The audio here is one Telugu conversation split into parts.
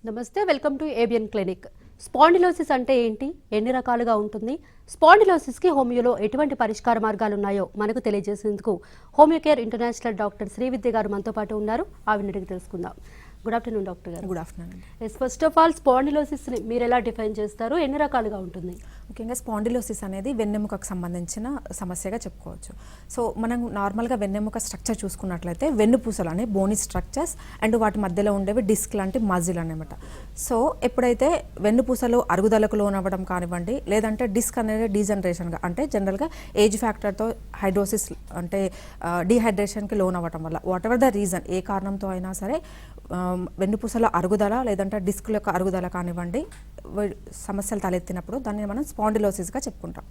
నమస్తే, welcome to ABN clinic. Spondylosis అంటే ఏంటి, ఎన్ని రకాలుగా ఉంటుంది, స్పాండిలోసిస్కి హోమియోలో ఎటువంటి పరిష్కార మార్గాలు ఉన్నాయో మనకు తెలియజేసేందుకు homeo care international doctor Srividya garu మనతో పాటు ఉన్నారు. ఆవిడ అడిగి తెలుసుకుందాం. Good afternoon doctor garu. Good afternoon. First of all, స్పాండిలోసిస్ని మీరు ఎలా డిఫైన్ చేస్తారు, ఎన్ని రకాలుగా ఉంటుంది? ముఖ్యంగా స్పాండిలోసిస్ అనేది వెన్నెముకకు సంబంధించిన సమస్యగా చెప్పుకోవచ్చు. సో మనం నార్మల్గా వెన్నెముక స్ట్రక్చర్ చూసుకున్నట్లయితే వెన్నుపూసలు అనే బోనీ స్ట్రక్చర్స్ అండ్ వాటి మధ్యలో ఉండేవి డిస్క్ లాంటి మజిల్ అనమాట. సో ఎప్పుడైతే వెన్నుపూసలు అరుగుదలకు లోనవ్వడం కానివ్వండి, లేదంటే డిస్క్ అనేది డీజనరేషన్గా అంటే జనరల్గా ఏజ్ ఫ్యాక్టర్తో హైడ్రోసిస్ అంటే డీహైడ్రేషన్కి లోన్ అవ్వడం వల్ల వాట్ ఎవర్ ద రీజన్, ఏ కారణంతో అయినా సరే వెన్నుపూసల అరుగుదల లేదంటే డిస్క్ యొక్క అరుగుదల కానివ్వండి సమస్యలు తలెత్తినప్పుడు దాన్ని మనం స్పాండిలోసిస్గా చెప్పుకుంటాం.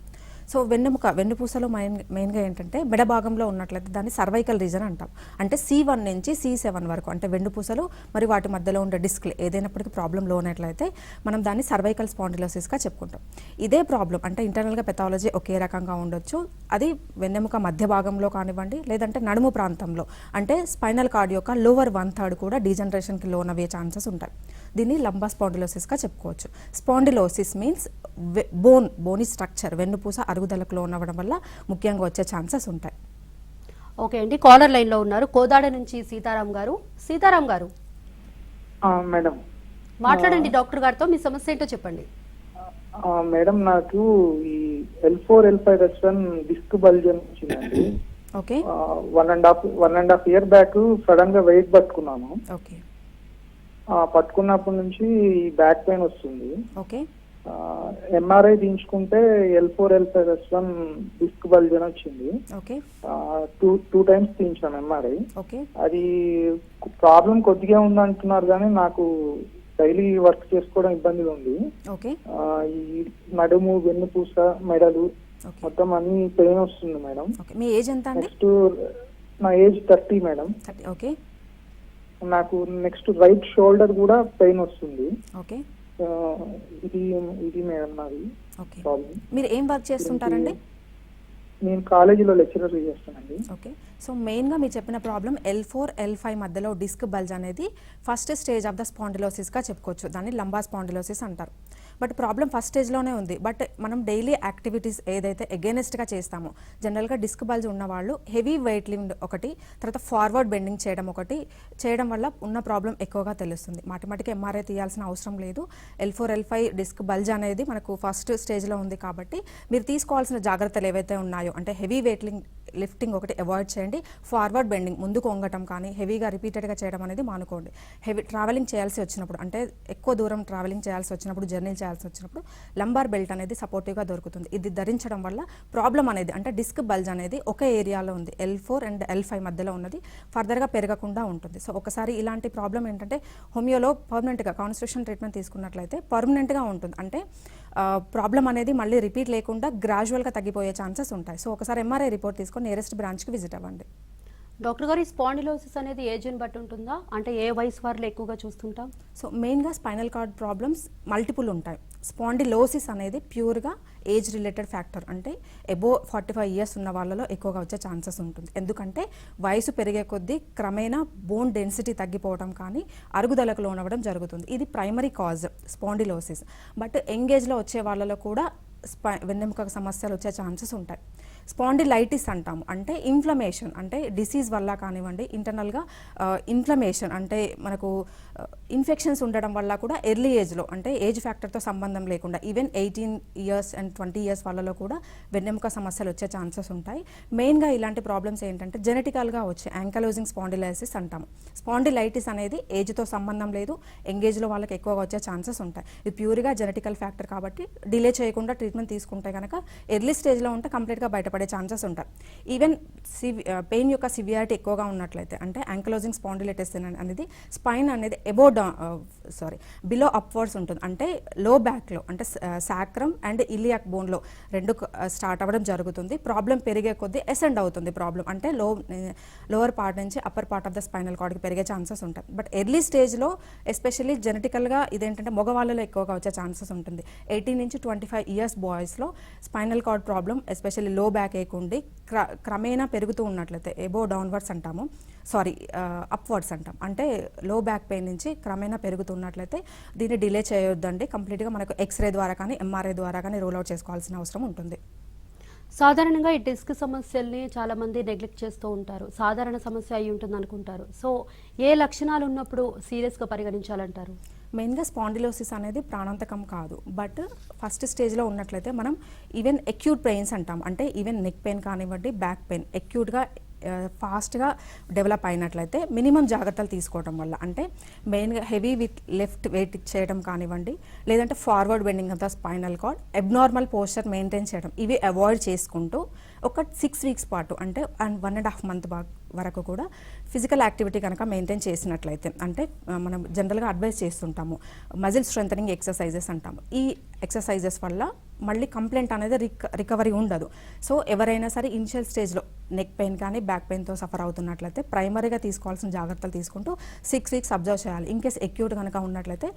సో వెన్నుపూసలో మెయిన్గా ఏంటంటే మెడ భాగంలో ఉన్నట్లయితే దాన్ని సర్వైకల్ రీజన్ అంటాం. అంటే C1 నుంచి C7 వరకు అంటే వెన్నుపూసలు మరి వాటి మధ్యలో ఉండే డిస్క్లు ఏదైనప్పటికీ ప్రాబ్లం లోనట్లయితే మనం దాన్ని సర్వైకల్ స్పాండిలోసిస్గా చెప్పుకుంటాం. ఇదే ప్రాబ్లం అంటే ఇంటర్నల్గా పెథాలజీ ఒకే రకంగా ఉండొచ్చు. అది వెన్నెముక మధ్య భాగంలో కానివ్వండి లేదంటే నడుము ప్రాంతంలో అంటే స్పైనల్ కార్డ్ యొక్క లోవర్ 1/3 కూడా డీజనరేషన్కి లోన్ అయ్యే ఛాన్సెస్ ఉంటాయి. దీన్ని లంబా స్పాండిలోసిస్గా చెప్పుకోవచ్చు. స్పాండిలోసిస్ మీన్స్ బోనీ స్ట్రక్చర్ వెన్నుపూస అరుగుదలకు లోన్ అవ్వడం వల్ల ముఖ్యంగా వచ్చే ఛాన్సెస్ ఉంటాయి. ఓకే అండి, కాలర్ లైన్లో ఉన్నారు కోదాడ నుంచి సీతారాం గారు. సీతారాం గారు మేడం మాట్లాడండి డాక్టర్ గారితో, మీ సమస్య ఏంటో చెప్పండి. మేడం నాకు ఈ L4 L5 రెస్టన్ డిస్క్ బల్జన్ వచ్చిందండి. ఓకే, 1.5 ఇయర్ బ్యాక్ సడన్ గా వెయిట్ పట్టుకున్నాను. ఓకే, పట్టుకున్నప్పటి నుంచి బ్యాక్ పెయిన్ వస్తుంది. ఓకే, MRI తీయించుకుంటే L4 L5 రెస్టన్ డిస్క్ బల్జన్ వచ్చింది. ఓకే, టూ టైమ్స్ తీయించాను MRI. ఓకే, అది ప్రాబ్లం కొద్దిగా ఉంది అంటున్నారు కానీ నాకు డైలీ వర్క్ చేసుకోవడం ఇబ్బందిగా ఉంది. ఓకే, ఈ నడుము వెన్నుపూస మెడలు మొత్తం అన్ని పెయిన్ వస్తుంది మేడం. మీ ఏజ్ ఎంత అండి? నెక్స్ట్ నా ఏజ్ 30 మేడం. ఓకే, నాకు నెక్స్ట్ రైట్ షోల్డర్ కూడా పెయిన్ వస్తుంది. ఓకే, ఇది మేడం నాది ప్రాబ్లం. మీరు ఏం వర్క్ చేస్తుంటారండి? నేను కాలేజీలో లెక్చరర్ చేస్తానండి. ఓకే, సో మెయిన్గా మీరు చెప్పిన ప్రాబ్లం L4 L5 మధ్యలో డిస్క్ బల్జ్ అనేది ఫస్ట్ స్టేజ్ ఆఫ్ ద స్పాండిలోసిస్గా చెప్పుకోవచ్చు. దాన్ని లంబా స్పాండిలోసిస్ అంటారు. బట్ ప్రాబ్లం ఫస్ట్ స్టేజ్లోనే ఉంది. బట్ మనం డైలీ యాక్టివిటీస్ ఏదైతే ఎగెనెస్ట్గా చేస్తామో జనరల్గా డిస్క్ బల్జ్ ఉన్నవాళ్ళు హెవీ వెయిట్ లిఫ్ట్ ఒకటి, తర్వాత ఫార్వర్డ్ బెండింగ్ చేయడం ఒకటి చేయడం వల్ల ఉన్న ప్రాబ్లం ఎక్కువగా తెలుస్తుంది. మాటిమాటికి MRI తీయాల్సిన అవసరం లేదు. L4 L5 డిస్క్ బల్జ్ అనేది మనకు ఫస్ట్ స్టేజ్లో ఉంది కాబట్టి మీరు తీసుకోవాల్సిన జాగ్రత్తలు ఏవైతే ఉన్నాయో అంటే హెవీ వెయిట్ లిఫ్టింగ్ ఒకటి అవాయిడ్ చేయండి. ఫార్వర్డ్ బెండింగ్ ముందుకు వంగటం కానీ హెవీగా రిపీటెడ్గా చేయడం అనేది మానుకోండి. హెవీ ట్రావెలింగ్ చేయాల్సి వచ్చినప్పుడు అంటే ఎక్కువ దూరం ట్రావెలింగ్ చేయాల్సి వచ్చినప్పుడు జర్నీలు చేయాల్సి వచ్చినప్పుడు లంబార్ బెల్ట్ అనేది సపోర్టివ్గా దొరుకుతుంది. ఇది ధరించడం వల్ల ప్రాబ్లం అనేది అంటే డిస్క్ బల్జ్ అనేది ఒక ఏరియాలో ఉంది L4 అండ్ L5 మధ్యలో ఉన్నది ఫర్దర్గా పెరగకుండా ఉంటుంది. సో ఒకసారి ఇలాంటి ప్రాబ్లం ఏంటంటే హోమియోలో పర్మనెంట్గా కాన్స్టిట్యూషన్ ట్రీట్మెంట్ తీసుకున్నట్లయితే పర్మనెంట్గా ఉంటుంది. అంటే ప్రాబ్లం అనేది మళ్ళీ రిపీట్ లేకుండా గ్రాడ్యువల్గా తగ్గిపోయే ఛాన్సెస్ ఉంటాయి. సో ఒకసారి MRI రిపోర్ట్ తీసుకొని నియరెస్ట్ బ్రాంచ్కి విజిట్ అవ్వండి. డాక్టర్ గారు, ఈ స్పాండిలోసిస్ అనేది ఏజ్ని బట్టి ఉంటుందా, అంటే ఏ వయసు వారిలో ఎక్కువగా చూస్తుంటాం? సో మెయిన్గా స్పైనల్ కార్డ్ ప్రాబ్లమ్స్ మల్టిపుల్ ఉంటాయి. స్పాండిలోసిస్ అనేది ప్యూర్గా ఏజ్ రిలేటెడ్ ఫ్యాక్టర్ అంటే అబోవ్ 45 ఇయర్స్ ఉన్న వాళ్ళలో ఎక్కువగా వచ్చే ఛాన్సెస్ ఉంటుంది. ఎందుకంటే వయసు పెరిగే కొద్దీ క్రమేణా బోన్ డెన్సిటీ తగ్గిపోవడం కానీ అరుగుదలకు లోనవ్వడం జరుగుతుంది. ఇది ప్రైమరీ కాజ్ స్పాండిలోసిస్. బట్ యంగేజ్లో వచ్చే వాళ్ళలో కూడా వెన్నెముక సమస్యలు వచ్చే ఛాన్సెస్ ఉంటాయి. స్పాండిలైటిస్ అంటాము అంటే ఇన్ఫ్లమేషన్ అంటే డిసీజ్ వల్ల కానివ్వండి, ఇంటర్నల్గా ఇన్ఫ్లమేషన్ అంటే మనకు ఇన్ఫెక్షన్స్ ఉండడం వల్ల కూడా ఎర్లీ ఏజ్లో అంటే ఏజ్ ఫ్యాక్టర్తో సంబంధం లేకుండా ఈవెన్ 18 ఇయర్స్ అండ్ 20 ఇయర్స్ వాళ్ళలో కూడా వెన్నెముక సమస్యలు వచ్చే ఛాన్సెస్ ఉంటాయి. మెయిన్గా ఇలాంటి ప్రాబ్లమ్స్ ఏంటంటే జెనెటికల్గా వచ్చే యాంకలోజింగ్ స్పాండిలైసిస్ అంటాము. స్పాండిలైటిస్ అనేది ఏజ్తో సంబంధం లేదు, ఎంగేజ్లో వాళ్ళకి ఎక్కువగా వచ్చే ఛాన్సెస్ ఉంటాయి. ఇది ప్యూర్గా జెనెటికల్ ఫ్యాక్టర్ కాబట్టి డిలే చేయకుండా ట్రీట్మెంట్ తీసుకుంటే కనుక ఎర్లీ స్టేజ్లో ఉంటే కంప్లీట్గా బయటపడే ఛాన్సెస్ ఉంటాయి. ఈవెన్ పెయిన్ యొక్క సివియారిటీ ఎక్కువగా ఉన్నట్లయితే అంటే యాంకలోజింగ్ స్పాండిలైటిస్ అనేది స్పైన్ అనేది బిలో అప్వర్డ్స్ ఉంటుంది. అంటే లో బ్యాక్లో అంటే సాక్రమ్ అండ్ ఇలియాక్ బోన్లో రెండు స్టార్ట్ అవ్వడం జరుగుతుంది. ప్రాబ్లం పెరిగే కొద్దీ ఎసెండ్ అవుతుంది. ప్రాబ్లం అంటే లోవర్ పార్ట్ నుంచి upper part of the spinal కార్డ్కి పెరిగే ఛాన్సెస్ ఉంటాయి. బట్ ఎర్లీ స్టేజ్లో ఎస్పెషల్లీ జెనెటికల్గా ఇదేంటంటే మగవాళ్ళలో ఎక్కువగా వచ్చే ఛాన్సెస్ ఉంటుంది. 18 నుంచి 25 ఇయర్స్ బాయ్స్లో spinal cord problem especially low back ache ఉండి క్రమేణా పెరుగుతూ ఉన్నట్లయితే ఎబో డౌన్వర్డ్స్ అంటాము, అప్వర్డ్స్ అంటాం, అంటే లో బ్యాక్ పెయిన్ నుంచి క్రమేణా పెరుగుతున్నట్లయితే దీన్ని డిలే చేయొద్దండి. కంప్లీట్గా మనకు ఎక్స్రే ద్వారా కానీ ఎంఆర్ఐ ద్వారా కానీ రూల్ అవుట్ చేసుకోవాల్సిన అవసరం ఉంటుంది. సాధారణంగా ఈ డిస్క్ సమస్యల్ని చాలా మంది నెగ్లెక్ట్ చేస్తూ ఉంటారు. సాధారణ సమస్య అయి ఉంటుంది అనుకుంటారు. సో ఏ లక్షణాలు ఉన్నప్పుడు సీరియస్గా పరిగణించాలంటారు? మెయిన్గా స్పాండిలోసిస్ అనేది ప్రాణాంతకం కాదు, బట్ ఫస్ట్ స్టేజ్లో ఉన్నట్లయితే మనం ఈవెన్ అక్యూట్ పెయిన్స్ అంటాం, అంటే ఈవెన్ నెక్ పెయిన్ కానివ్వండి, బ్యాక్ పెయిన్ అక్యూట్గా ఫాస్ట్గా డెవలప్ అయినట్లయితే మినిమం జాగ్రత్తలు తీసుకోవడం వల్ల, అంటే మెయిన్గా హెవీ విత్ లెఫ్ట్ వెయిట్ చేయడం కానివ్వండి, లేదంటే forward bending of the spinal cord, abnormal posture maintain చేయడం, ఇవి అవాయిడ్ చేసుకుంటూ ఒక 6 వీక్స్ పాటు అంటే 1.5 మంత్ వరకు కూడా ఫిజికల్ యాక్టివిటీ కనుక మెయింటైన్ చేసినట్లయితే, అంటే మనం జనరల్గా అడ్వైస్ చేస్తుంటాము మజిల్ స్ట్రెంథనింగ్ ఎక్సర్సైజెస్ అంటాము. ఈ ఎక్సర్సైజెస్ వల్ల మళ్ళీ కంప్లైంట్ అనేది రికవరీ ఉండదు. సో ఎవరైనా సరే ఇనిషియల్ స్టేజ్లో నెక్ పెయిన్ కానీ బ్యాక్ పెయిన్తో సఫర్ అవుతున్నట్లయితే ప్రైమరీగా తీసుకోవాల్సిన జాగ్రత్తలు తీసుకుంటూ 6 వీక్స్ అబ్జర్వ్ చేయాలి. ఇన్ కేస్ అక్యూట్ కనుక ఉన్నట్లయితే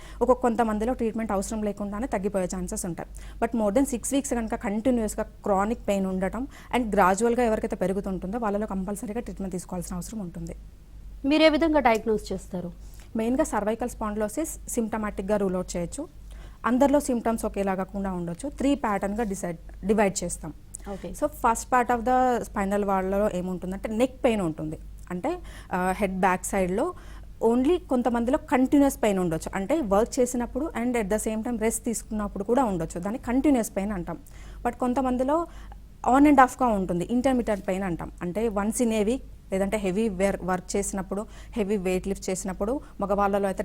కొంతమందిలో ట్రీట్మెంట్ అవసరం లేకుండానే తగ్గిపోయే ఛాన్సెస్ ఉంటాయి. బట్ మోర్ దెన్ 6 వీక్స్ కనుక కంటిన్యూస్గా క్రానిక్ పెయిన్ ఉండటం అండ్ గ్రాడ్యువల్గా ఎవరికైతే పెరుగుతుంటుందో వాళ్ళలో కంపల్సరీగా ట్రీట్మెంట్ తీసుకోవాల్సిన అవసరం ఉంటుంది. మీరు ఏ విధంగా డయాగ్నోస్ చేస్తారు? మెయిన్గా సర్వైకల్ స్పాండిలోసిస్ సిమ్టమాటిక్గా రూల్ అవుట్ చేయొచ్చు. అందరిలో సిమ్టమ్స్ ఒకేలాగా కూడా ఉండొచ్చు. 3 ప్యాటర్న్గా డివైడ్ చేస్తాం. Okay. So first part of the spinal వాళ్ళలో ఏముంటుందంటే నెక్ పెయిన్ ఉంటుంది, అంటే హెడ్ బ్యాక్ సైడ్లో ఓన్లీ కొంతమందిలో కంటిన్యూస్ పెయిన్ ఉండొచ్చు, అంటే వర్క్ చేసినప్పుడు and at the same time rest తీసుకున్నప్పుడు కూడా ఉండొచ్చు, దాన్ని కంటిన్యూస్ పెయిన్ అంటాం. బట్ కొంతమందిలో ఆన్ అండ్ ఆఫ్గా ఉంటుంది, ఇంటర్మీడియట్ పెయిన్ అంటాం, అంటే వన్స్ ఇన్ ఏ వీక్ లేదంటే హెవీ వర్క్ చేసినప్పుడు, హెవీ వెయిట్ లిఫ్ట్ చేసినప్పుడు, మగవాళ్ళలో అయితే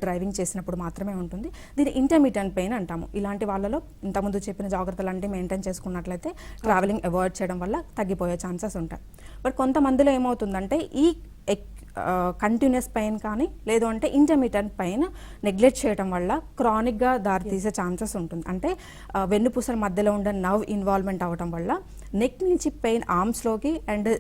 డ్రైవింగ్ చేసినప్పుడు మాత్రమే ఉంటుంది. దీన్ని ఇంటర్మీడియట్ పెయిన్ అంటాము. ఇలాంటి వాళ్ళలో ఇంతకుముందు చెప్పిన జాగ్రత్తలు అంటే మెయింటైన్ చేసుకున్నట్లయితే ట్రావెలింగ్ అవాయిడ్ చేయడం వల్ల తగ్గిపోయే ఛాన్సెస్ ఉంటాయి. బట్ కొంతమందిలో ఏమవుతుందంటే ఈ కంటిన్యూస్ పెయిన్ కానీ లేదు అంటే ఇంటర్మీడియట్ పెయిన్ నెగ్లెక్ట్ చేయడం వల్ల క్రానిక్గా దారితీసే ఛాన్సెస్ ఉంటుంది. అంటే వెన్నుపూసల మధ్యలో ఉండే నర్వ్ ఇన్వాల్వ్మెంట్ అవ్వడం వల్ల నెక్ నుంచి పెయిన్ ఆర్మ్స్లోకి అండ్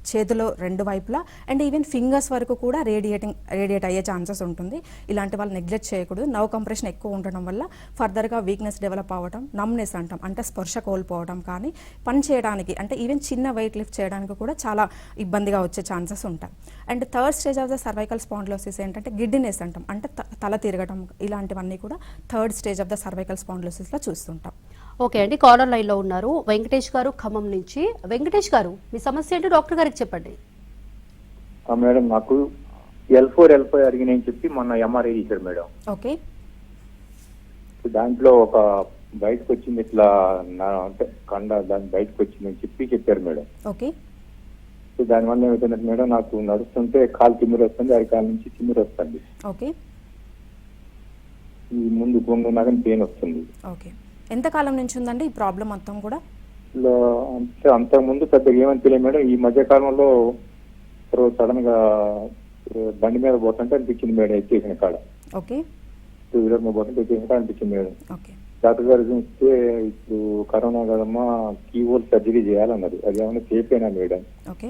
చేతిలో 2 వైపులా అండ్ ఈవెన్ ఫింగర్స్ వరకు కూడా రేడియేట్ అయ్యే ఛాన్సెస్ ఉంటుంది. ఇలాంటి వాళ్ళు నెగ్లెక్ట్ చేయకూడదు. నర్వ్ కంప్రెషన్ ఎక్కువ ఉండడం వల్ల ఫర్దర్గా వీక్నెస్ డెవలప్ అవ్వడం, నమ్నెస్ అంటాం, అంటే స్పర్శ కోల్పోవడం కానీ పని చేయడానికి అంటే ఈవెన్ చిన్న వెయిట్ లిఫ్ట్ చేయడానికి కూడా చాలా ఇబ్బందిగా వచ్చే ఛాన్సెస్ ఉంటాయి. And third stage of the cervical spondylosis ఏంటంటే గిడ్డినెస్ అంటాం, అంటే తల తిరగడం, ఇలాంటివన్నీ కూడా third stage of the cervical స్పాండిలోసిస్లో చూస్తుంటాం. ఓకే అండి, కాలర్ లైన్లో ఉన్నారు వెంకటేష్ గారు ఖమ్మం నుంచి. వెంకటేష్ గారు, మీ సమస్య ఏంటో డాక్టర్ గారికి చెప్పండి. మేడం, నాకు L4 L5 అడిగినని చెప్పి మొన్న ఎంఆర్ఐ చేశారు మేడం. ఓకే. దాంట్లో ఒక బయటకు వచ్చింది, ఇట్లా అంటే దాని బయటకు వచ్చిందని చెప్పారు మేడం. ఓకే. సో దానివల్ల ఏమవుతుందంటే మేడం, నాకు నడుస్తుంటే కాలు తిమ్మిరి వస్తుంది, అరికాల నుంచి తిమ్మిరి వస్తుంది. ఓకే. ఈ ముందు కొంగున్నా కానీ పెయిన్ వస్తుంది. ఓకే. ఎంతకాలం నుంచి ఉందండి ఈ ప్రాబ్లం మొత్తం కూడా? అంటే అంతకు ముందు పెద్దగా ఏమని తెలియదు మేడం. ఈ మధ్య కాలంలో సడన్ గా బండి మీద పోతుంటే అనిపించింది మేడం, ఎక్కేసిన కాడ. ఓకే. 2 వీలర్ మీద పోతుంటే ఎక్కేసిన కాడ అనిపించింది మేడం. ఓకే. డాక్టర్ గారు చూస్తే ఇప్పుడు కరోనా కదమ్మా, కీహోల్ సర్జరీ చేయాలన్నది. అది ఏమైనా చేపేనా మేడం? ఓకే.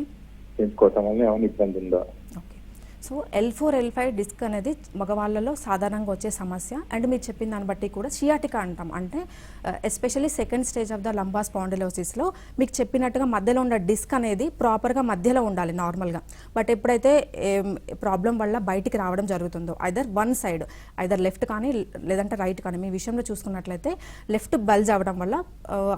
చేయించుకోవటం వల్ల ఏమైనా ఇబ్బంది ఉందా? Okay. So L4 L5 disc అనేది మగవాళ్ళలో సాధారణంగా వచ్చే సమస్య. అండ్ మీరు చెప్పిన దాన్ని బట్టి కూడా సియాటికా అంటాం, అంటే especially second stage of the lumbar స్పాండిలోసిస్లో మీకు చెప్పినట్టుగా మధ్యలో ఉన్న డిస్క్ అనేది ప్రాపర్గా మధ్యలో ఉండాలి నార్మల్గా. బట్ ఎప్పుడైతే ప్రాబ్లం వల్ల బయటికి రావడం జరుగుతుందో either one side, either left కానీ లేదంటే రైట్ కానీ, మీ విషయంలో చూసుకున్నట్లయితే లెఫ్ట్ బల్జ్ అవ్వడం వల్ల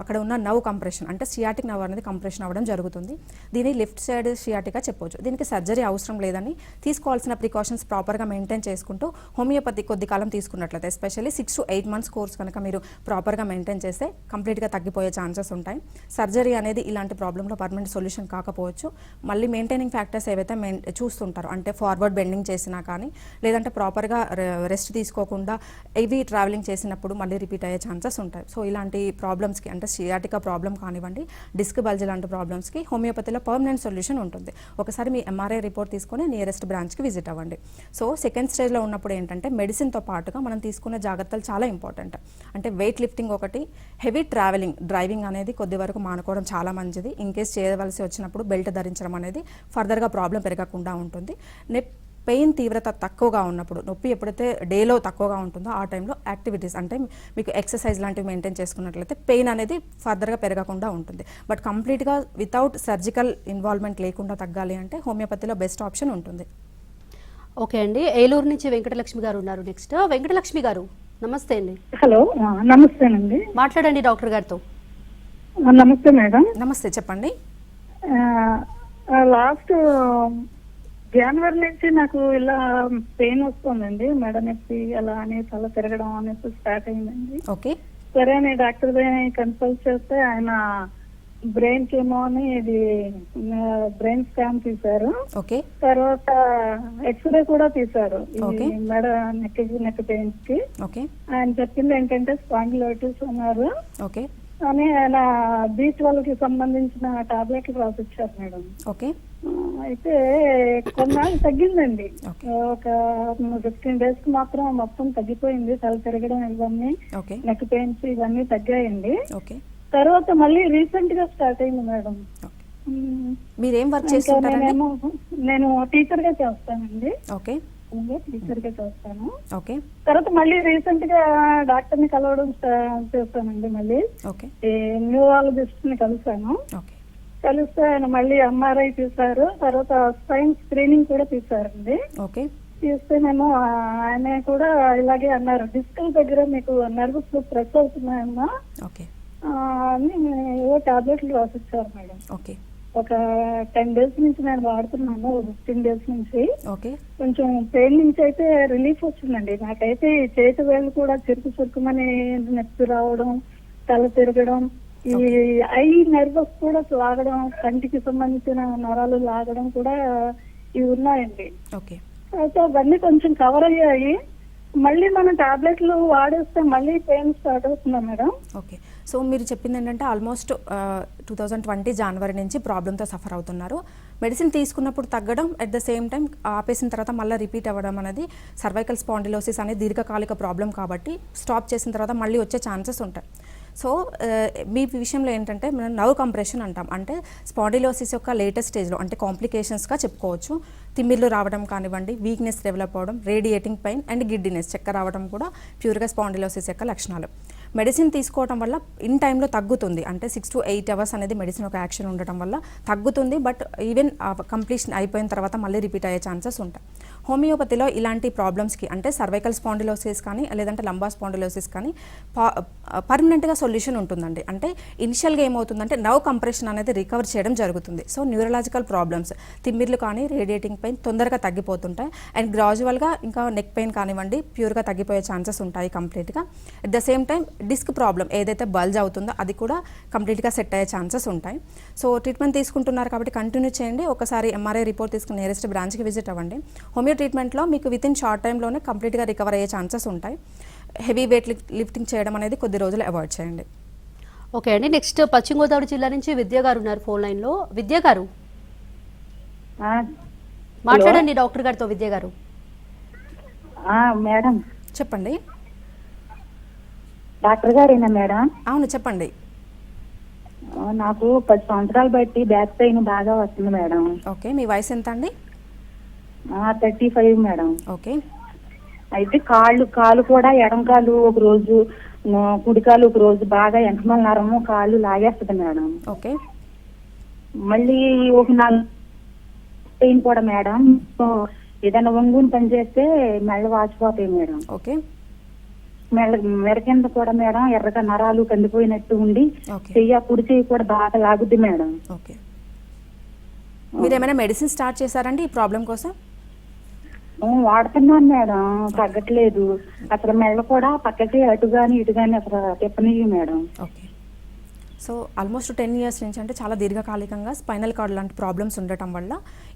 అక్కడ ఉన్న నర్వ్ కంప్రెషన్, అంటే సియాటిక్ నర్వ్ అనేది కంప్రెషన్ అవ్వడం జరుగుతుంది. దీన్ని లెఫ్ట్ సైడ్ సియాటికా చెప్పవచ్చు. దీనికి సర్జరీ అవసరం లేదని తీసుకోవాల్సిన ప్రికాషన్స్ ప్రాపర్గా మెయింటైన్ చేసుకుంటూ హోమియోపతి కొద్ది కాలం తీసుకున్నట్లయితే, ఎస్పెషల్లీ 6 to 8 months కోర్స్ కనుక మీరు ప్రాపర్గా మెయింటైన్ చేస్తే కంప్లీట్గా తగ్గిపోయే ఛాన్సెస్ ఉంటాయి. సర్జరీ అనేది ఇలాంటి ప్రాబ్లంలో పర్మనెంట్ సొల్యూషన్ కాకపోవచ్చు. మళ్ళీ మెయింటైనింగ్ ఫ్యాక్టర్స్ ఏవైతే చూస్తుంటారో, అంటే ఫార్వర్డ్ బెండింగ్ చేసినా కానీ లేదంటే ప్రాపర్గా రెస్ట్ తీసుకోకుండా హెవీ ట్రావెలింగ్ చేసినప్పుడు మళ్ళీ రిపీట్ అయ్యే ఛాన్సెస్ ఉంటాయి. సో ఇలాంటి ప్రాబ్లమ్స్కి, అంటే సియాటికా ప్రాబ్లం కానివ్వండి, డిస్క్ బల్జ్ లాంటి ప్రాబ్లమ్స్కి హోమియోపతిలో పర్మనెంట్ సొల్యూషన్ ఉంటుంది. ఒకసారి మీ ఎంఆర్ఐ రిపోర్ట్ తీసుకొని నియరెస్ట్ బ్రాంచ్కి విజిట్ అవ్వండి. సో సెకండ్ స్టేజ్లో ఉన్నప్పుడు ఏంటంటే మెడిసిన్తో పాటుగా మనం తీసుకునే జాగ్రత్తలు చాలా ఇంపార్టెంట్. అంటే వెయిట్ లిఫ్టింగ్ ఒకటి, హెవీ డ్రైవింగ్ అనేది కొద్ది వరకు మానుకోవడం చాలా మంచిది. ఇన్ కేస్ చేయవలసి వచ్చినప్పుడు బెల్ట్ ధరించడం అనేది ఫర్దర్గా ప్రాబ్లం పెరగకుండా ఉంటుంది. పెయిన్ తీవ్రత తక్కువగా ఉన్నప్పుడు, నొప్పి ఎప్పుడైతే డేలో తక్కువగా ఉంటుందో ఆ టైంలో యాక్టివిటీస్ అంటే మీకు ఎక్సర్సైజ్ లాంటివి మెయింటైన్ చేసుకున్నట్లయితే పెయిన్ అనేది ఫర్దర్గా పెరగకుండా ఉంటుంది. బట్ కంప్లీట్గా వితౌట్ సర్జికల్ ఇన్వాల్వ్మెంట్ లేకుండా తగ్గాలి అంటే హోమియోపతిలో బెస్ట్ ఆప్షన్ ఉంటుంది. ఓకే అండి, ఏలూరు నుంచి వెంకటలక్ష్మి గారు ఉన్నారు. నెక్స్ట్ వెంకటలక్ష్మి గారు నమస్తే అండి. హలో నమస్తేనండి. మాట్లాడండి డాక్టర్ గారితో. నమస్తే మేడం. నమస్తే, చెప్పండి. లాస్ట్ జనవరి నుంచి నాకు ఇలా పెయిన్ వస్తుందండి, మెడ నొప్పి అలా అని తల తిరగడం అనేసి స్టార్ట్ అయిందండి. ఓకే, సరే అని డాక్టర్ కన్సల్ట్ చేస్తే ఆయన బ్రెయిన్ కేమో అని ఇది బ్రెయిన్ స్కాన్ తీశారు. ఓకే, తర్వాత ఎక్స్రే కూడా తీశారు Okay. మెడ నెక్ పెయిన్స్ కి. ఓకే, ఆయన చెప్పింది ఏంటంటే స్పాండిలైటిస్ అన్నారు ఓకే, అని ఆయన B12 కి సంబంధించిన టాబ్లెట్లు రాసిచ్చారు మేడం. ఓకే, అయితే కొన్నాళ్ళు తగ్గిందండి. Okay. ఒక 15 days కి మాత్రం మొత్తం తగ్గిపోయింది, తల తిరగడం ఇవన్నీ, ఓకే, నెక్ పెయిన్స్ ఇవన్నీ తగ్గాయండి. ఓకే, తర్వాత మళ్ళీ రీసెంట్ గా స్టార్ట్ అయింది మేడం. ఓకే. మ్మ్. మీరేం వర్క్ ఇంకా చేస్తుంటారండి? నేను టీచర్ గా చేస్తానండి, ఓకే, టీచర్ గా చేస్తాను. ఓకే, తర్వాత మళ్ళీ రీసెంట్ గా డాక్టర్ ని కలవడం చేస్తానండి. మళ్ళీ ఓకే, న్యూరాలజిస్ట్ ని కలిసాను. ఓకే, కలిస్తే ఆయన మళ్ళీ MRI తీశారు, తర్వాత స్పైన్ స్క్రీనింగ్ కూడా తీశారండి. ఓకే, తీస్తేనేమో ఆయన కూడా ఇలాగే అన్నారు, డిస్కల్ దగ్గర మీకు నర్వస్ ప్రెస్ అవుతున్నాయమ్మా ఓకే, అని ఏవో టాబ్లెట్లు రాసిచ్చారు మేడం. ఓకే, ఒక 10 days నుంచి నేను వాడుతున్నాను, 15 days నుంచి. ఓకే, కొంచెం పెయిన్ నుంచి అయితే రిలీఫ్ వచ్చిందండి. నాకైతే ఈ చేతి వేళ్ళు కూడా చురుకుమని నొప్పి రావడం, తల తిరగడం, ఈ ఐ నర్వస్ కూడా లాగడం, కంటికి సంబంధించిన నరాలు లాగడం కూడా ఇవి ఉన్నాయండి. ఓకే, అయితే అవన్నీ కొంచెం కవర్ అయ్యాయి. మళ్ళీ మనం టాబ్లెట్లు వాడేస్తే మళ్ళీ పెయిన్ స్టార్ట్ అవుతుందా మేడం? ఓకే. సో మీరు చెప్పింది ఏంటంటే ఆల్మోస్ట్ 2020 జనవరి నుంచి ప్రాబ్లంతో సఫర్ అవుతున్నారు. మెడిసిన్ తీసుకున్నప్పుడు తగ్గడం, అట్ ద సేమ్ టైం ఆపేసిన తర్వాత మళ్ళీ రిపీట్ అవ్వడం అనేది సర్వైకల్ స్పాండిలోసిస్ అనేది దీర్ఘకాలిక ప్రాబ్లం కాబట్టి స్టాప్ చేసిన తర్వాత మళ్ళీ వచ్చే ఛాన్సెస్ ఉంటాయి. సో మీ విషయంలో ఏంటంటే మనం నర్వ్ కంప్రెషన్ అంటాం, అంటే స్పాండిలోసిస్ యొక్క లేటెస్ట్ స్టేజ్లో అంటే కాంప్లికేషన్స్గా చెప్పుకోవచ్చు. తిమ్మిర్లు రావడం కానివ్వండి, వీక్నెస్ డెవలప్ అవ్వడం, రేడియేటింగ్ పెయిన్ అండ్ గిడ్డినెస్, చక్కెర రావడం కూడా ప్యూర్గా స్పాండిలోసిస్ యొక్క లక్షణాలు. మెడిసిన్ తీసుకోవడం వల్ల ఇన్ టైంలో తగ్గుతుంది, అంటే 6 to 8 hours అనేది మెడిసిన్ ఒక యాక్షన్ ఉండటం వల్ల తగ్గుతుంది. బట్ ఈవెన్ కంప్లీషన్ అయిపోయిన తర్వాత మళ్ళీ రిపీట్ అయ్యే ఛాన్సెస్ ఉంటాయి. హోమియోపతిలో ఇలాంటి ప్రాబ్లమ్స్కి అంటే సర్వైకల్ స్పాండిలోసిస్ కానీ లేదంటే లంబార్ స్పాండిలోసిస్ కానీ పర్మనెంట్గా సొల్యూషన్ ఉంటుందండి. అంటే ఇనిషియల్గా ఏమవుతుందంటే నర్వ్ కంప్రెషన్ అనేది రికవర్ చేయడం జరుగుతుంది. సో న్యూరలాజికల్ ప్రాబ్లమ్స్, తిమ్మిర్లు కానీ రేడియేటింగ్ పెయిన్ తొందరగా తగ్గిపోతుంటాయి. అండ్ గ్రాడ్యువల్గా ఇంకా నెక్ పెయిన్ కానివ్వండి ప్యూర్గా తగ్గిపోయే ఛాన్సెస్ ఉంటాయి కంప్లీట్గా. At the same time disc problem ఏదైతే బల్జ్ అవుతుందో అది కూడా కంప్లీట్గా సెట్ అయ్యే ఛాన్సెస్ ఉంటాయి. సో ట్రీట్మెంట్ తీసుకుంటున్నారు కాబట్టి కంటిన్యూ చేయండి. ఒకసారి MRI రిపోర్ట్ తీసుకుని నియరెస్ట్ బ్రాంచ్కి విజిట్ అవ్వండి. హోమియో ట్రీట్మెంట్లో మీకు వితిన్ షార్ట్ టైంలోనే కంప్లీట్గా రికవర్ అయ్యే ఛాన్సెస్ ఉంటాయి. హెవీ వెయిట్ లిఫ్టింగ్ చేయడం అనేది కొద్ది రోజులు అవాయిడ్ చేయండి. ఓకే అండి, నెక్స్ట్ పశ్చిమ గోదావరి జిల్లా నుంచి విద్య గారు ఉన్నారు ఫోన్ లైన్లో. విద్య గారు మాట్లాడండి డాక్టర్ గారితో. విద్య గారు మేడం, చెప్పండి. డాక్టర్ గారేనా మేడం? అవును, చెప్పండి. నాకు 10 సంవత్సరాలు బట్టి బ్యాక్ పెయిన్ బాగా వస్తుంది మేడం. ఓకే, మీ వయసు ఎంత అండి? 35 మేడం. ఓకే, అయితే కాలు కూడా ఎడం కాలు ఒక రోజు, కుడి కాలు ఒక రోజు బాగా వెనకమల నరము కాలు లాగేస్తుంది మేడం. ఓకే, మళ్ళీ ఒక 4 పెయిన్ కూడా మేడం. ఏదైనా వంగుని పని చేస్తే మెల్ల వాచిపోతాయి మేడం. ఓకే, మెడ కింద కూడా మేడం ఎర్రగా నరాలు కందిపోయినట్టు ఉండి ఓకే, కుడి చెయ్యి కూడా బాగా లాగుద్ది మేడం. ఓకే. మీరు ఏమైనా మెడిసిన్ స్టార్ట్ చేశారండి ఈ ప్రాబ్లం కోసం? వాడుతున్నాను మేడం, తగ్గట్లేదు. అసలు మెల్ల కూడా పక్కకి అటు గాని ఇటు గాని అసలు తిప్పనియ్యి madam. Okay. So almost 10 years నుంచి అంటే చాలా దీర్ఘకాలికంగా స్పైనల్ కార్డ్ లాంటి ప్రాబ్లమ్స్ ఉండటం వల్ల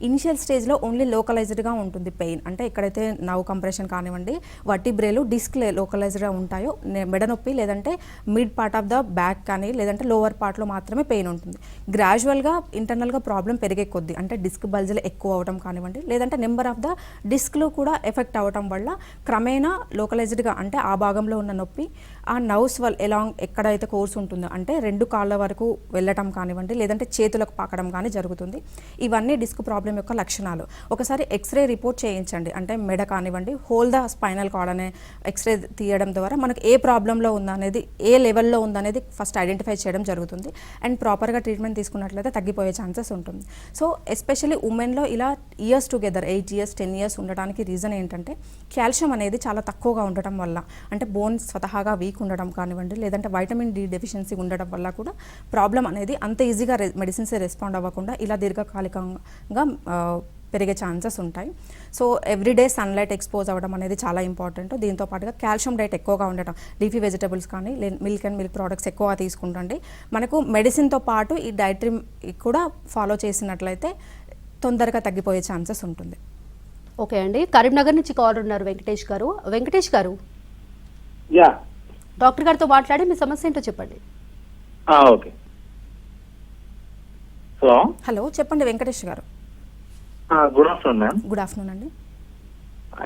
ఇనిషియల్ స్టేజ్లో ఓన్లీ లోకలైజ్డ్గా ఉంటుంది పెయిన్. అంటే ఎక్కడైతే నర్వ్ కంప్రెషన్ కానివ్వండి, వర్టిబ్రేలు డిస్క్ లోకలైజ్డ్గా ఉంటాయో మెడ నొప్పి లేదంటే mid part of the back కానీ లేదంటే లోవర్ పార్ట్లో మాత్రమే పెయిన్ ఉంటుంది. గ్రాడ్యువల్గా ఇంటర్నల్గా ప్రాబ్లం పెరిగే కొద్దీ అంటే డిస్క్ బల్జ్లు ఎక్కువ అవడం కానివ్వండి లేదంటే నెంబర్ ఆఫ్ ద డిస్క్లు కూడా ఎఫెక్ట్ అవ్వడం వల్ల క్రమేణా లోకలైజ్డ్గా అంటే ఆ భాగంలో ఉన్న నొప్పి ఆ నర్వ్స్ వల్ల ఎలాంగ్ ఎక్కడైతే కోర్స్ ఉంటుందో అంటే 2 కాళ్ళ వరకు వెళ్ళటం కానివ్వండి, లేదంటే చేతులకు పాకడం కానీ జరుగుతుంది. ఇవన్నీ డిస్క్ ప్రాబ్లం యొక్క లక్షణాలు. ఒకసారి ఎక్స్రే రిపోర్ట్ చేయించండి, అంటే మెడ కానివ్వండి, హోల్ ద స్పైనల్ కార్డ్ అనే ఎక్స్రే తీయడం ద్వారా మనకు ఏ ప్రాబ్లంలో ఉందనేది, ఏ లెవెల్లో ఉందనేది ఫస్ట్ ఐడెంటిఫై చేయడం జరుగుతుంది. అండ్ ప్రాపర్గా ట్రీట్మెంట్ తీసుకున్నట్లయితే తగ్గిపోయే ఛాన్సెస్ ఉంటుంది. సో ఎస్పెషల్లీ ఉమెన్లో ఇలా ఇయర్స్ టుగెదర్ 8 years 10 years ఉండడానికి రీజన్ ఏంటంటే కాల్షియం అనేది చాలా తక్కువగా ఉండటం వల్ల, అంటే బోన్స్ స్వతహాగా వీక్ ఉండడం కానివ్వండి, లేదంటే వైటమిన్ డి డెఫిషియన్సీ ఉండడం వల్ల కూడా ప్రాబ్లం అనేది అంత ఈజీగా మెడిసిన్స్ రెస్పాండ్ అవ్వకుండా ఇలా దీర్ఘకాలికంగా పెరిగే ఛాన్సెస్ ఉంటాయి. సో ఎవ్రీడే సన్లైట్ ఎక్స్పోజ్ అవ్వడం అనేది చాలా ఇంపార్టెంట్. దీంతో పాటుగా కాల్షియం డైట్ ఎక్కువగా ఉండటం, లీఫీ వెజిటబుల్స్ కానీ మిల్క్ అండ్ మిల్క్ ప్రోడక్ట్స్ ఎక్కువగా తీసుకుంటండి. మనకు మెడిసిన్తో పాటు ఈ డైటరీ కూడా ఫాలో చేసినట్లయితే తొందరగా తగ్గిపోయే ఛాన్సెస్ ఉంటుంది. ఓకే అండి, కరీంనగర్ నుంచి కాల్ ఉన్నారు వెంకటేష్ గారు. వెంకటేష్ గారు, యా డాక్టర్ గారితో మాట్లాడి మీ సమస్య ఏంటో చెప్పండి. ఓకే. హలో హలో, చెప్పండి వెంకటేష్ గారు. Good afternoon ma'am. Good afternoon అండి.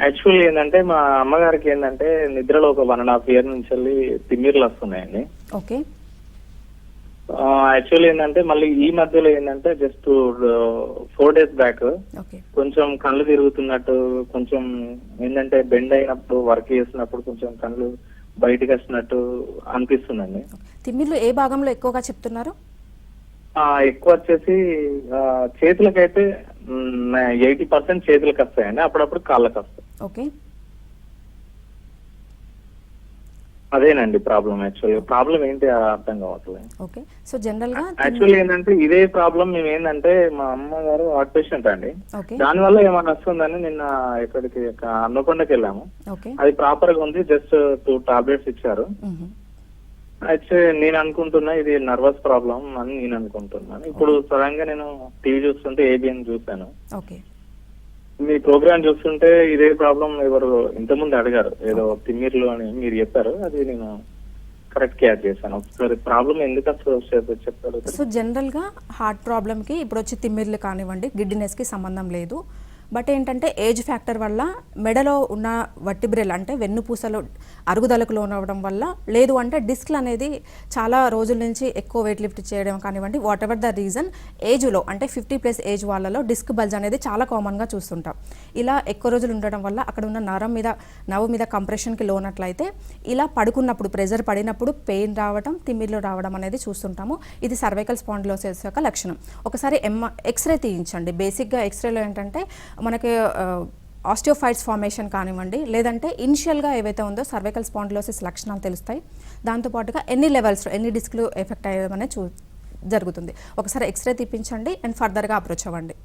యాక్చువల్లీ ఏంటంటే మా అమ్మగారికి ఏంటంటే నిద్రలో ఒక 1.5 year నుంచి వెళ్ళి తిమ్మిర్లు వస్తున్నాయండి. ఓకే. యాక్చువల్లీ ఏంటంటే మళ్ళీ ఈ మధ్యలో ఏంటంటే జస్ట్ 4 days బ్యాక్ ఓకే. కొంచెం కళ్ళు తిరుగుతున్నట్టు, కొంచెం ఏంటంటే బెండ్ అయినప్పుడు వర్క్ చేసినప్పుడు కొంచెం కళ్ళు బయటకు వచ్చినట్టు అనిపిస్తుందండి. తిమ్మిర్లు ఏ భాగంలో ఎక్కువగా చెప్తున్నారు? ఎక్కువ వచ్చేసి చేతులకైతే 80% చేతులకు వస్తాయండి, అప్పుడప్పుడు కాళ్ళకి వస్తాయి. ఓకే. అదేనండి ప్రాబ్లం. ప్రాబ్లం ఏంటి అర్థం కావట్లేదు. ఓకే. సో జనరల్ గా యాక్చువల్లీ ఏంటంటే ఇదే ప్రాబ్లం మేము ఏంటంటే మా అమ్మగారు హార్ట్ పేషెంట్ అండి. ఓకే. దానివల్ల ఏమైనా వస్తుందని నిన్న ఎక్కడికి హన్మకొండకి వెళ్ళాము. ఓకే. అది ప్రాపర్ గా ఉంది, జస్ట్ 2 tablets ఇచ్చారు. అయితే నేను అనుకుంటున్నా ఇది నర్వస్ ప్రాబ్లం అని నేను అనుకుంటున్నాను. ఇప్పుడు సడన్ గా నేను టీవీ చూస్తుంటే ఏబిఎన్ చూసాను. ఓకే. మీ ప్రోగ్రామ్ చూస్తుంటే ఇదే ప్రాబ్లం ఎవరు ఇంతకుముందు అడిగారు, ఏదో తిమ్మిర్లు అని మీరు చెప్పారు, అది నేను కరెక్ట్ క్యాచ్ చేశాను. ఒకసారి ప్రాబ్లం ఎందుకు అసలు చెప్తారు? సో జనరల్ గా హార్ట్ ప్రాబ్లమ్ కి ఇప్పుడు వచ్చి తిమ్మిర్లు కానివ్వండి, గిడ్డినెస్ కి సంబంధం లేదు. బట్ ఏంటంటే ఏజ్ ఫ్యాక్టర్ వల్ల మెడలో ఉన్న వర్టిబ్రెల్ అంటే వెన్నుపూసలో అరుగుదలకు లోనవ్వడం వల్ల, లేదు అంటే డిస్క్లు అనేది చాలా రోజుల నుంచి ఎక్కువ వెయిట్ లిఫ్ట్ చేయడం కానివ్వండి, వాట్ ఎవర్ ద రీజన్, ఏజ్లో అంటే 50+ ఏజ్ వాళ్ళలో డిస్క్ బల్జ్ అనేది చాలా కామన్గా చూస్తుంటాం. ఇలా ఎక్కువ రోజులు ఉండడం వల్ల అక్కడ ఉన్న నర్వ్ మీద కంప్రెషన్కి లోనట్లయితే ఇలా పడుకున్నప్పుడు ప్రెజర్ పడినప్పుడు పెయిన్ రావడం, తిమ్మిర్లు రావడం అనేది చూస్తుంటాము. ఇది సర్వైకల్ స్పాండిలోసిస్ యొక్క లక్షణం. ఒకసారి ఎక్స్రే తీయించండి. బేసిక్గా ఎక్స్రేలో ఏంటంటే మనకి ఆస్టియోఫైట్స్ ఫార్మేషన్ కానివ్వండి, లేదంటే ఇనిషియల్గా ఏవైతే ఉందో సర్వైకల్ స్పాండిలోసిస్ లక్షణాలు తెలుస్తాయి. దాంతోపాటుగా ఎన్ని లెవెల్స్లో ఎన్ని డిస్క్లు ఎఫెక్ట్ అయ్యేదనే జరుగుతుంది. ఒకసారి ఎక్స్రే తీపించండి అండ్ ఫర్దర్గా అప్రోచ్ అవ్వండి.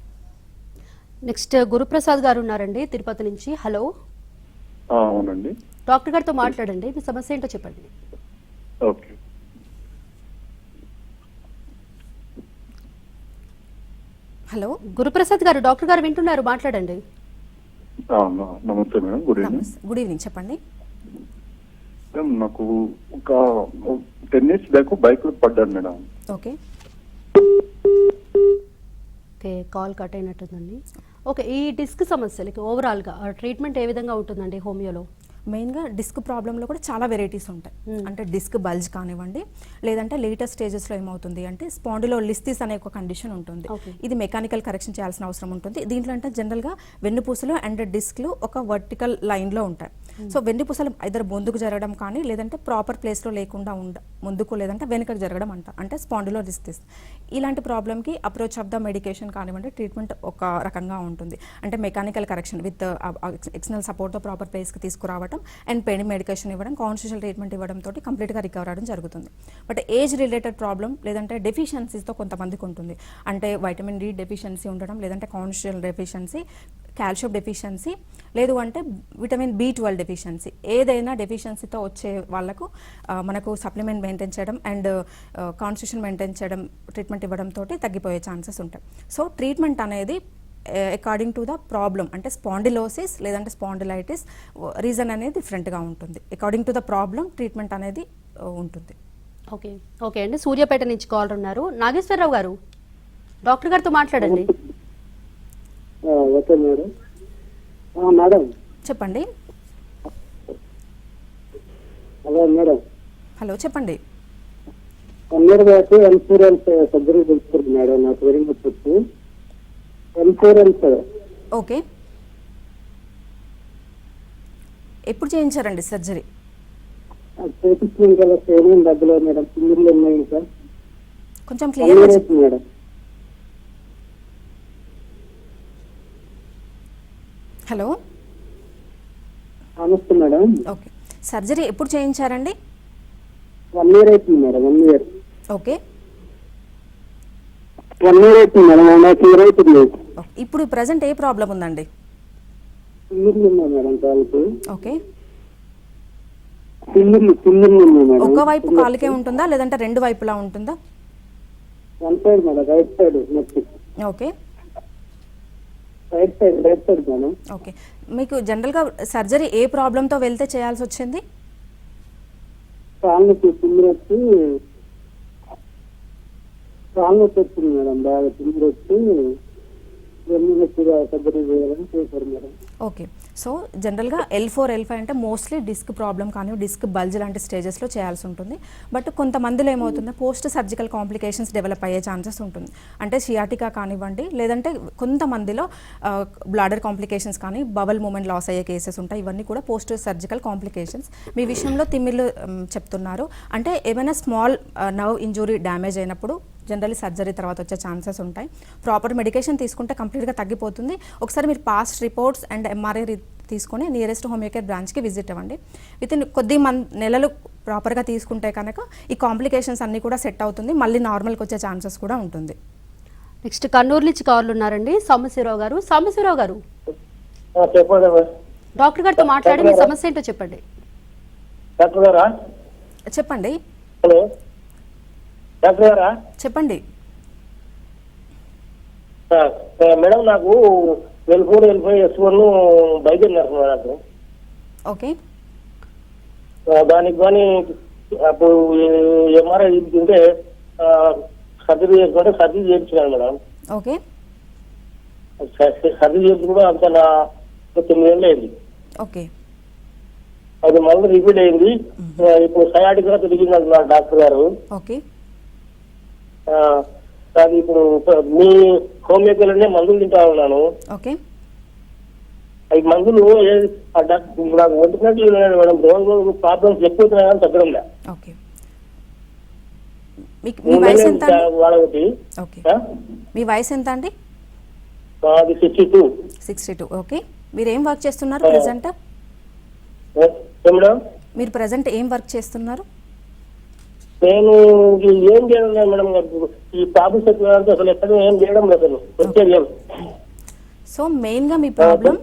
నెక్స్ట్ గురుప్రసాద్ గారు ఉన్నారండి తిరుపతి నుంచి. హలో. అవునండి. డాక్టర్ గారితో మాట్లాడండి, మీ సమస్య ఏంటో చెప్పండి. ఓకే. హలో గురుప్రసాద్ గారు, డాక్టర్ గారు వింటున్నారు, మాట్లాడండి. నమస్తే madam. Good evening. Good evening, చెప్పండి. మేడం నాకు ఒక 10 years బ్యాక్ బైక్ పడ్డాను madam. Okay. Okay, call cut అయినట్టుందండి. ఓకే, ఈ డిస్క్ సమస్యలకి ఓవరాల్గా ట్రీట్మెంట్ ఏ విధంగా ఉంటుందండి హోమియోలో? మెయిన్గా డిస్క్ ప్రాబ్లంలో కూడా చాలా వెరైటీస్ ఉంటాయి. అంటే డిస్క్ బల్జ్ కానివ్వండి, లేదంటే లేటెస్ట్ స్టేజెస్లో ఏమవుతుంది అంటే స్పాండిలోలిస్థిస్ అనే ఒక కండిషన్ ఉంటుంది. ఇది మెకానికల్ కరెక్షన్ చేయాల్సిన అవసరం ఉంటుంది. దీంట్లో అంటే జనరల్గా వెన్నుపూసలు అండ్ డిస్క్లు ఒక వర్టికల్ లైన్లో ఉంటాయి. సో వెన్నుపూసలు ఇద్దరు ముందుకు జరగడం కానీ, లేదంటే ప్రాపర్ ప్లేస్లో లేకుండా ముందుకు లేదంటే వెనుకకు జరగడం అంటే స్పాండిలోలిస్థిస్. ఇలాంటి ప్రాబ్లంకి అప్రోచ్ ఆఫ్ ద మెడికేషన్ కానివ్వండి, ట్రీట్మెంట్ ఒక రకంగా ఉంటుంది. అంటే మెకానికల్ కరెక్షన్ విత్ ఎక్స్టర్నల్ సపోర్ట్తో ప్రాపర్ ప్లేస్కి తీసుకురావడం అండ్ పెయిన్ మెడికేషన్ ఇవ్వడం, కాన్స్టిట్యూషనల్ ట్రీట్మెంట్ ఇవ్వడంతో కంప్లీట్గా రికవర్ అవడం జరుగుతుంది. బట్ ఏజ్ రిలేటెడ్ ప్రాబ్లం లేదంటే డెఫిషియన్సీస్తో కొంతమందికి ఉంటుంది. అంటే వైటమిన్ డి డెఫిషియన్సీ ఉండడం, లేదంటే కాన్స్టిట్యూషనల్ డెఫిషియన్సీ, కాల్షియం డెఫిషియన్సీ, లేదు అంటే విటమిన్ B12 డెఫిషియన్సీ, ఏదైనా డెఫిషియన్సీతో వచ్చే వాళ్ళకు మనకు సప్లిమెంట్ మెయింటైన్ చేయడం అండ్ కాన్స్టిట్యూషన్ మెయింటైన్ చేయడం, ట్రీట్మెంట్ ఇవ్వడంతో తగ్గిపోయే ఛాన్సెస్ ఉంటాయి. సో ట్రీట్మెంట్ అనేది అకార్డింగ్ టు ద ప్రాబ్లం, అంటే స్పాండిలోసిస్ లేదంటే స్పాండిలైటిస్, రీజన్ అనేది డిఫరెంట్గా ఉంటుంది. According to the problem treatment అనేది ఉంటుంది. ఓకే ఓకే అండి, సూర్యాపేట నుంచి కాల్ ఉన్నారు. నాగేశ్వరరావు గారు, డాక్టర్ గారితో మాట్లాడండి. Okay madam. మేడం చెప్పండి. Hello madam. హలో చెప్పండి. 1 year బ్యాక్ ఇన్సూరెన్స్ సర్జరీ తీసుకుంది మేడం. నాకు వెరీ మచ్ వచ్చి ఇన్సూరెన్స్ ఓకే, ఎప్పుడు చేయించారండి సర్జరీ? చేపించింది కదా, సేమ్ డబ్బులు మేడం. తిమ్మిర్లు ఉన్నాయి ఇంకా. కొంచెం 1 క్లియర్గా year అవుతుంది మేడం. హలో, నమస్తే మేడం. ఓకే, సర్జరీ ఎప్పుడు చేయించారండి? 1 year అవుతుంది మేడం. 1 year ఓకే, 1 year అవుతుంది మేడం. నాకు క్లియర్ అవుతుంది. ఓకే. ఇప్పుడు ప్రజెంట్ ఏ ప్రాబ్లం ఉందండి? తిమ్మిర్లు ఉన్నాయి మేడం కాలుకి. ఓకే, తిమ్మిర్లు ఉన్నాయి మేడం. ఒక వైపు కాలుకే ఉంటుందా లేదంటే రెండు వైపులా ఉంటుందా? One side madam, right side next. Okay, right side madam. Okay. మీకు జనరల్గా సర్జరీ ఏ ప్రాబ్లంతో వెళ్తే చేయాల్సి వచ్చింది? కాళ్ళకి తిమ్మిరి వచ్చి కాళ్ళు వచ్చింది మేడం. బాగా తిమ్మిరి వచ్చి ఇవన్నీ నొప్పిగా సర్జరీ చేయాలని చేశారు మేడం. ఓకే, సో జనరల్గా L4 L5 అంటే మోస్ట్లీ డిస్క్ ప్రాబ్లం కానీ డిస్క్ బల్జ్ లాంటి స్టేజెస్లో చేయాల్సి ఉంటుంది. బట్ కొంతమందిలో ఏమవుతుంది, పోస్ట్ సర్జికల్ కాంప్లికేషన్స్ డెవలప్ అయ్యే ఛాన్సెస్ ఉంటుంది. అంటే షియాటికా కానివ్వండి, లేదంటే కొంతమందిలో బ్లాడర్ కాంప్లికేషన్స్ కానీ బబల్ మూమెంట్ లాస్ అయ్యే కేసెస్ ఉంటాయి. ఇవన్నీ కూడా పోస్ట్ సర్జికల్ కాంప్లికేషన్స్. మీ విషయంలో తిమ్మిర్లు చెప్తున్నారు అంటే ఏమైనా స్మాల్ నర్వ్ ఇంజురీ డ్యామేజ్ అయినప్పుడు జనరల్లీ సర్జరీ తర్వాత వచ్చే ఛాన్సెస్ ఉంటాయి. ప్రాపర్ మెడికేషన్ తీసుకుంటే కంప్లీట్గా తగ్గిపోతుంది. ఒకసారి మీరు పాస్ట్ రిపోర్ట్స్ అండ్ MRI తీసుకొని నియరెస్ట్ హోమియోకేర్ బ్రాంచ్కి విజిట్ అవ్వండి. వితిన్ కొద్ది నెలలు ప్రాపర్గా తీసుకుంటే కనుక ఈ కాంప్లికేషన్స్ అన్నీ కూడా సెట్ అవుతుంది. మళ్ళీ నార్మల్కి వచ్చే ఛాన్సెస్ కూడా ఉంటుంది. నెక్స్ట్ కన్నూరు నుంచి కాళ్ళు ఉన్నారండి సాంబశివరావు గారు. సాంబశివరావు గారు, చెప్పండి డాక్టర్ గారితో మాట్లాడి మీ సమస్య ఏంటో చెప్పండి. డాక్టర్ గారా? చెప్పండి. హలో డాక్టర్ గారా? చెప్పండి. మేడం నాకు L4 L5 S1 బయలుదేరినారు నాకు. ఓకే, దానికి కానీ అప్పుడు MRI తీసుకుంటే సర్జరీ చేసుకుంటే సర్జరీ చేయించినాను మేడం. ఓకే, సర్జరీ చేసి కూడా అంత నా 9 ఏళ్ళు అయింది. ఓకే, అది మళ్ళీ రిపీట్ అయింది. ఇప్పుడు సయాటిక్ గా తిరిగింది అంటున్నారు డాక్టర్ గారు. ఓకే. అది ఇప్పుడు మీ హోమియోపతిలోనే మందులు తింటా ఉన్నాను. ఓకే, ఈ మందులు నాకు ఒంటినట్లు మేడం. రోజు ప్రాబ్లమ్స్ ఎక్కువ తగ్గడం లే. ఓకే. మీ వయసు ఎంత? వాడొకటి. ఓకే, మీ వయసు ఎంత అండి? అది 62. 62. ఓకే, మీరు ఏం వర్క్ చేస్తున్నారు ప్రెసెంట్? మేడం మీరు ప్రెసెంట్ ఏం వర్క్ చేస్తున్నారు? నేను ఏం చేయడం లేదు మేడం. ఈ ప్రాబ్లమ్స్ అసలు ఎక్కడ ఏం చేయడం లేదు, వచ్చేది ఏం. సో మెయిన్గా మీ ప్రాబ్లం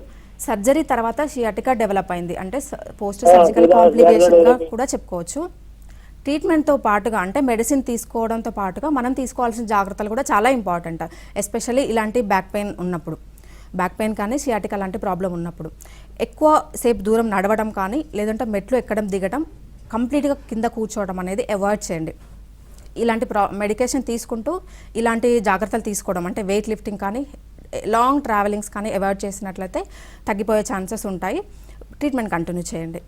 సర్జరీ తర్వాత షియాటికా డెవలప్ అయింది అంటే పోస్ట్ సర్జికల్ కాంప్లికేషన్గా కూడా చెప్పుకోవచ్చు. ట్రీట్మెంట్తో పాటుగా అంటే మెడిసిన్ తీసుకోవడంతో పాటుగా మనం తీసుకోవాల్సిన జాగ్రత్తలు కూడా చాలా ఇంపార్టెంట్. ఎస్పెషల్లీ ఇలాంటి బ్యాక్ పెయిన్ ఉన్నప్పుడు, బ్యాక్ పెయిన్ కానీ షియాటికా లాంటి ప్రాబ్లం ఉన్నప్పుడు ఎక్కువ సేపు దూరం నడవడం కానీ లేదంటే మెట్లు ఎక్కడం దిగడం, కంప్లీట్గా కింద కూర్చోవడం అనేది అవాయిడ్ చేయండి. ఇలాంటి మెడికేషన్ తీసుకుంటూ ఇలాంటి జాగ్రత్తలు తీసుకోవడం అంటే వెయిట్ లిఫ్టింగ్ కానీ లాంగ్ ట్రావెలింగ్స్ కానీ అవాయిడ్ చేసినట్లయితే తగ్గిపోయే ఛాన్సెస్ ఉంటాయి. ట్రీట్మెంట్ కంటిన్యూ చేయండి.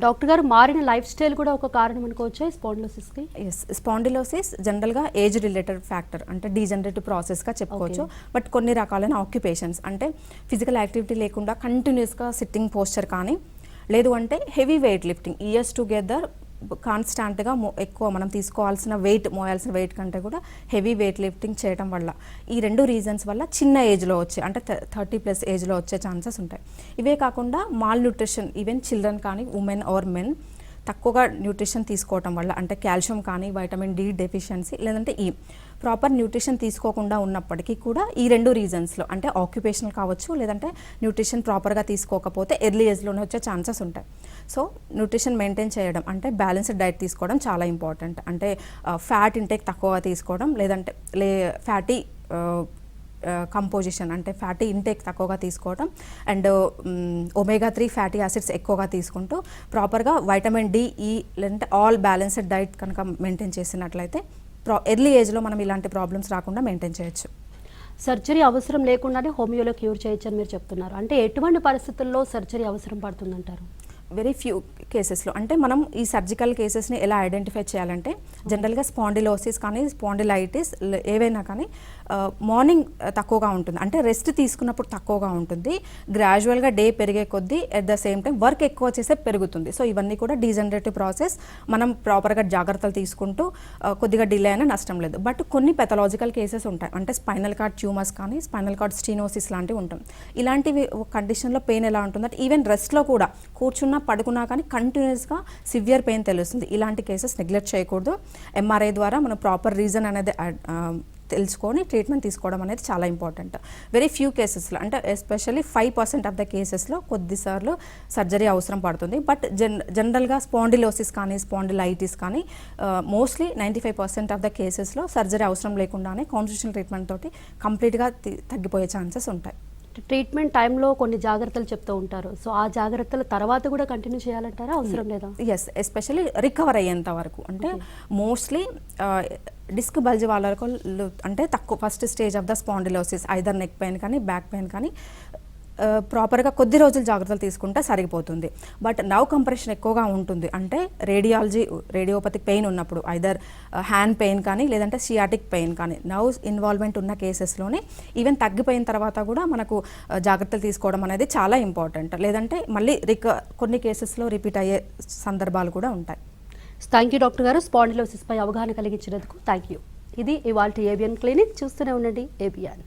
డాక్టర్ గారు, మారిన లైఫ్ స్టైల్ కూడా ఒక కారణం అనుకోవచ్చా స్పాండిలోసిస్కి? ఎస్, స్పాండిలోసిస్ జనరల్గా ఏజ్ రిలేటెడ్ ఫ్యాక్టర్ అంటే డీజనరేటివ్ ప్రాసెస్గా చెప్పుకోవచ్చు. బట్ కొన్ని రకాలైన ఆక్యుపేషన్స్ అంటే ఫిజికల్ యాక్టివిటీ లేకుండా కంటిన్యూస్గా సిట్టింగ్ పోస్చర్ కానీ లేదు అంటే heavy weight lifting years together కాన్స్టాంట్గా ఎక్కువ మనం తీసుకోవాల్సిన వెయిట్, మోయాల్సిన వెయిట్ కంటే కూడా హెవీ వెయిట్ లిఫ్టింగ్ చేయడం వల్ల ఈ రెండు రీజన్స్ వల్ల చిన్న ఏజ్లో వచ్చే అంటే 30+ ఏజ్లో వచ్చే ఛాన్సెస్ ఉంటాయి. ఇవే కాకుండా మాల్ న్యూట్రిషన్ ఈవెన్ చిల్డ్రన్ కానీ ఉమెన్ ఆర్ మెన్ తక్కువగా న్యూట్రిషన్ తీసుకోవటం వల్ల అంటే కాల్షియం కానీ వైటమిన్ డి డెఫిషియన్సీ లేదంటే ఈ ప్రాపర్ న్యూట్రిషన్ తీసుకోకుండా ఉన్నప్పటికీ కూడా ఈ రెండు రీజన్స్లో అంటే ఆక్యుపేషనల్ కావచ్చు లేదంటే న్యూట్రిషన్ ప్రాపర్గా తీసుకోకపోతే ఎర్లీ ఏజ్లోనే వచ్చే ఛాన్సెస్ ఉంటాయి. సో న్యూట్రిషన్ మెయింటైన్ చేయడం అంటే బ్యాలెన్స్డ్ డైట్ తీసుకోవడం చాలా ఇంపార్టెంట్. అంటే ఫ్యాట్ ఇంటేక్ తక్కువగా తీసుకోవడం లేదంటే ఫ్యాటీ కంపోజిషన్ అంటే ఫ్యాటీ ఇంటేక్ తక్కువగా తీసుకోవడం అండ్ ఒమేగా 3 ఫ్యాటీ యాసిడ్స్ ఎక్కువగా తీసుకుంటూ ప్రాపర్గా వైటమిన్ డి, ఈ లేదంటే ఆల్ బ్యాలెన్స్డ్ డైట్ కనుక మెయింటైన్ చేసినట్లయితే ఎర్లీ ఏజ్లో మనం ఇలాంటి ప్రాబ్లమ్స్ రాకుండా మెయింటైన్ చేయొచ్చు. సర్జరీ అవసరం లేకుండానే హోమియోలో క్యూర్ చేయొచ్చు అని మీరు చెప్తున్నారు. అంటే ఎటువంటి పరిస్థితుల్లో సర్జరీ అవసరం పడుతుందంటారు? వెరీ ఫ్యూ కేసెస్లో, అంటే మనం ఈ సర్జికల్ కేసెస్ని ఎలా ఐడెంటిఫై చేయాలంటే జనరల్గా స్పాండిలోసిస్ కానీ స్పాండిలైటిస్ ఏవైనా కానీ మార్నింగ్ తక్కువగా ఉంటుంది, అంటే రెస్ట్ తీసుకున్నప్పుడు తక్కువగా ఉంటుంది, గ్రాడ్యువల్గా డే పెరిగే కొద్దీ at the same time work ఎక్కువ చేసే పెరుగుతుంది. సో ఇవన్నీ కూడా డీజనరేటివ్ ప్రాసెస్, మనం ప్రాపర్గా జాగ్రత్తలు తీసుకుంటూ కొద్దిగా డిలే అయినా నష్టం లేదు. బట్ కొన్ని పెథలాజికల్ కేసెస్ ఉంటాయి, అంటే స్పైనల్ కార్డ్ ట్యూమర్స్ కానీ స్పైనల్ కార్డ్ స్టీనోసిస్ లాంటివి ఉంటాయి. ఇలాంటివి కండిషన్లో పెయిన్ ఎలా ఉంటుందంటే ఈవెన్ రెస్ట్లో కూడా కూర్చున్నా పడుకున్నా కానీ కంటిన్యూస్గా సివియర్ పెయిన్ తెలుస్తుంది. ఇలాంటి కేసెస్ నెగ్లెక్ట్ చేయకూడదు. ఎంఆర్ఐ ద్వారా మనం ప్రాపర్ రీజన్ అనేది తెలుసుకొని ట్రీట్మెంట్ తీసుకోవడం అనేది చాలా ఇంపార్టెంట్. వెరీ ఫ్యూ కేసెస్లో, అంటే ఎస్పెషల్లీ 5% ఆఫ్ ద కేసెస్లో కొద్దిసార్లు సర్జరీ అవసరం పడుతుంది. బట్ జనరల్గా స్పాండిలోసిస్ కానీ స్పాండిలైటిస్ కానీ మోస్ట్లీ 95% ఆఫ్ ద కేసెస్లో సర్జరీ అవసరం లేకుండానే కాన్స్టిట్యూషనల్ ట్రీట్మెంట్ తోటి కంప్లీట్గా తగ్గిపోయే ఛాన్సెస్ ఉంటాయి. ట్రీట్మెంట్ టైంలో కొన్ని జాగ్రత్తలు చెప్తూ ఉంటారు. సో ఆ జాగ్రత్తల తర్వాత కూడా కంటిన్యూ చేయాలంటారా, అవసరం లేదా? ఎస్, ఎస్పెషల్లీ రికవర్ అయ్యేంత వరకు. అంటే మోస్ట్లీ డిస్క్ బల్జ్ వాళ్ళకు అంటే తక్కువ first stage of the spondylosis, either neck pain కానీ బ్యాక్ పెయిన్ కానీ ప్రాపర్గా కొద్ది రోజులు జాగ్రత్తలు తీసుకుంటే సరిపోతుంది. బట్ నవ్ కంప్రెషన్ ఎక్కువగా ఉంటుంది, అంటే రేడియోపతిక్ పెయిన్ ఉన్నప్పుడు ఐదర్ హ్యాండ్ పెయిన్ కానీ లేదంటే సియాటిక్ పెయిన్ కానీ నర్వ్స్ ఇన్వాల్వ్మెంట్ ఉన్న కేసెస్లోనే ఈవెన్ తగ్గిపోయిన తర్వాత కూడా మనకు జాగ్రత్తలు తీసుకోవడం అనేది చాలా ఇంపార్టెంట్. లేదంటే మళ్ళీ కొన్ని కేసెస్లో రిపీట్ అయ్యే సందర్భాలు కూడా ఉంటాయి. థ్యాంక్ యూ డాక్టర్ గారు, స్పాండిలోసిస్ పై అవగాహన కలిగించినందుకు థ్యాంక్ యూ. ఇది ఇవాల్టి ఏబిఎన్ క్లినిక్. చూస్తూనే ఉండండి ఏబిఎన్.